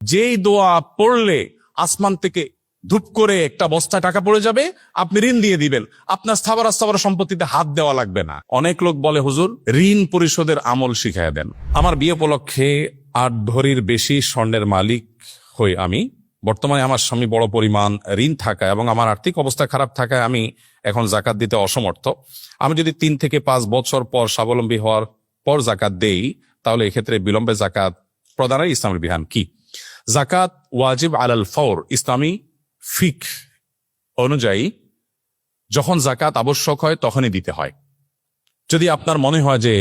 যেই দোয়া পড়লে আসমান থেকে ধূপ করে একটা বস্তায় টাকা পড়ে যাবে, আপনি ঋণ দিয়ে দিবেন, আপনার স্থাবর সম্পত্তিতে হাত দেওয়া লাগবে না। অনেক লোক বলে, হুজুর ঋণ পরিশোধের আমল শিখাইয়া দেন। আমার বিয়ে উপলক্ষে 8 ভরির বেশি স্বর্ণের মালিক হই আমি। বর্তমানে আমার স্বামী বড় পরিমাণ ঋণ থাকায় এবং আমার আর্থিক অবস্থা খারাপ থাকায় আমি এখন জাকাত দিতে অসমর্থ। আমি যদি 3 থেকে 5 বছর পর স্বাবলম্বী হওয়ার পর জাকাত দেই, তাহলে এক্ষেত্রে বিলম্বে জাকাত প্রদানের ইসলামের বিধান কি? জাকাত ওয়াজিব আলাল ফওর। ইসলামী ফিক অনুযায়ী যখন জাকাত আবশ্যক হয় তখনই দিতে হয়। যদি আপনার মনে হয় যে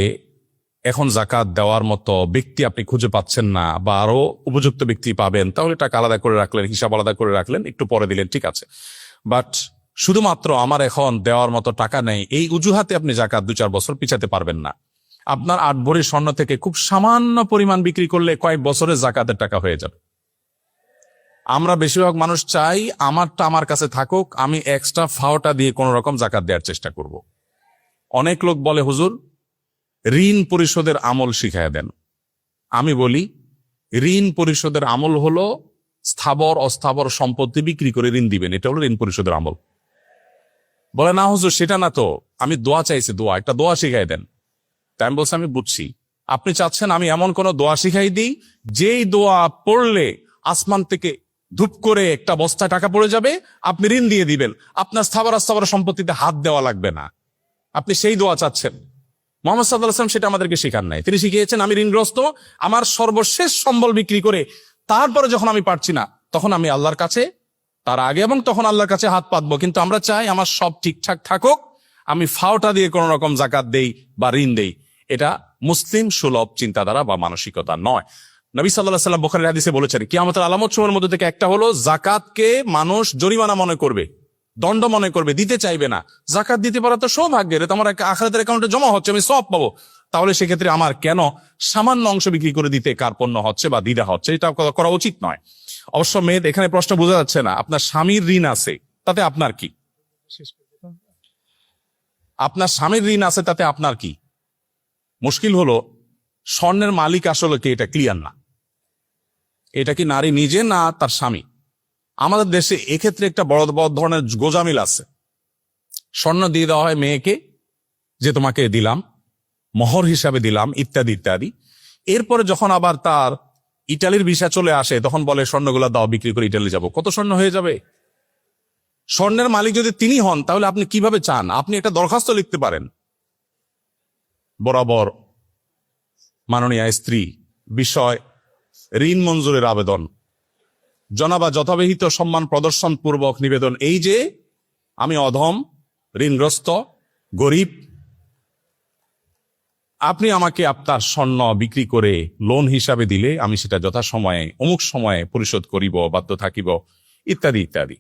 এখন জাকাত দেওয়ার মতো ব্যক্তি আপনি খুঁজে পাচ্ছেন না বা আরো উপযুক্ত ব্যক্তি পাবেন, তাহলে টাকা আলাদা করে রাখলেন, হিসাব আলাদা করে রাখলেন, একটু পরে দিলেন, ঠিক আছে। বাট শুধুমাত্র আমার এখন দেওয়ার মতো টাকা নেই, এই অজুহাতে আপনি জাকাত 2-4 বছর পিছাতে পারবেন না। আপনার 8 ভরি স্বর্ণ থেকে খুব সামান্য পরিমাণ বিক্রি করলে কয়েক বছরে জাকাতের টাকা হয়ে যাবে। আমরা বেশিরভাগ মানুষ চাই আমারটা আমার কাছে থাকুক, আমি এক্সট্রা ফাওটা দিয়ে কোন রকম জাকাত দেওয়ার চেষ্টা করব। অনেক লোক বলে, হুজুর ঋণ পরিশোধের আমল শিখাইয়া দেন। আমি বলি, ঋণ পরিশোধের আমল হলো স্থাবর অস্থাবর সম্পত্তি বিক্রি করে ঋণ দিবেন, এটা হলো ঋণ পরিশোধের আমল। বলে, না হুজুর সেটা না তো, আমি দোয়া চাইছি, একটা দোয়া শিখাই দেন। তাই আমি বলছি, আমি বুঝছি, আপনি চাচ্ছেন আমি এমন কোন দোয়া শিখাই দিই যেই দোয়া পড়লে আসমান থেকে ধূপ করে একটা বস্তায় টাকা পড়ে যাবে, আপনি ঋণ দিয়ে দিবেন, আপনার স্থাবর সম্পত্তিতে হাত দেওয়া লাগবে না। আপনি সেই দোয়া চাচ্ছেন। মুহাম্মদ সাল্লাল্লাহু আলাইহি ওয়াসাল্লাম সেটা আমাদেরকে শেখান নাই। তিনি শিখিয়েছেন, আমি ঋণগ্রস্ত, আমার সর্বশেষ সম্বল বিক্রি করে তারপরে যখন আমি পারছি না, তখন আমি আল্লাহর কাছে, তার আগে এবং তখন আল্লাহর কাছে হাত পাতবো। কিন্তু আমরা চাই আমার সব ঠিকঠাক থাকুক, আমি ফাওটা দিয়ে কোন রকম জাকাত দেই বা ঋণ দেই। এটা মুসলিম সুলভ চিন্তাধারা বা মানসিকতা নয়। নবী সাল্লাল্লাহু আলাইহি ওয়াসাল্লাম বুখারীর হাদিসে বলেছেন, কিয়ামতের আলামত সমূহের মধ্যে থেকে একটা হলো জাকাতকে মানুষ জরিমানা মনে করবে, দণ্ড মনে করবে, দিতে চাইবে না। জাকাত দিতে পারা তো সৌভাগ্যের, এটা আমার আখিরাতের অ্যাকাউন্টে জমা হচ্ছে, আমি সওয়াব পাবো। তাহলে সেক্ষেত্রে আমার কেন সামান্য অংশ বিক্রি করে দিতে কার্পণ্য হচ্ছে বা দ্বিধা হচ্ছে? এটা করা উচিত নয়। অবশ্য মেয়ে, এখানে প্রশ্ন বোঝা যাচ্ছে না, আপনার স্বামীর ঋণ আছে, তাতে আপনার কি? আপনার স্বামীর ঋণ আছে, তাতে আপনার কি? মুশকিল হলো স্বর্ণের মালিক আসলে কে, এটা ক্লিয়ার না। এটা কি নারী নিজে না তার স্বামী? আমাদের দেশে এক্ষেত্রে একটা বড় বড় ধরনের গোজামিল আছে। স্বর্ণ দিয়ে দেওয়া হয় মেয়েকে, যে তোমাকে দিলাম, মোহর হিসাবে দিলাম, ইত্যাদি ইত্যাদি। এরপরে যখন আবার তার ইটালির ভিসা চলে আসে, তখন বলে স্বর্ণগুলা দাও, বিক্রি করে ইটালি যাব। কত স্বর্ণ হয়ে যাবে? স্বর্ণের মালিক যদি তিনি হন, তাহলে আপনি কিভাবে চান? আপনি একটা দরখাস্ত লিখতে পারেন, বরাবর মাননীয় স্ত্রী, বিষয় ঋণ মঞ্জুরের আবেদন, জনাবা যথাবিহিত সম্মান প্রদর্শন পূর্বক নিবেদন, এই যে আমি অধম, ঋণগ্রস্ত, গরিব, আপনি আমাকে আপনার স্বর্ণ বিক্রি করে লোন হিসাবে দিলে আমি সেটা যথাসময়ে অমুক সময়ে পরিশোধ করিব, বাধ্য থাকিব, ইত্যাদি ইত্যাদি।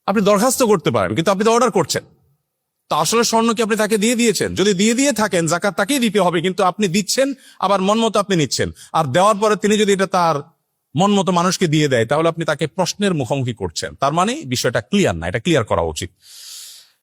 আপনি দরখাস্ত করতে পারেন, কিন্তু আপনি তো অর্ডার করছেন। তো আসলে স্বর্ণ কি আপনি তাকে দিয়ে দিয়েছেন? যদি দিয়ে থাকেন, জাকাত তাকেই দিতে হবে, কিন্তু আপনি দিচ্ছেন, আবার মন মতো আপনি নিচ্ছেন। আর দেওয়ার পরে তিনি যদি এটা তার মন মতো মানুষকে দিয়ে দেয়, তাহলে আপনি তাকে প্রশ্নের মুখোমুখি করছেন। তার মানে বিষয়টা ক্লিয়ার না, এটা ক্লিয়ার করা উচিত।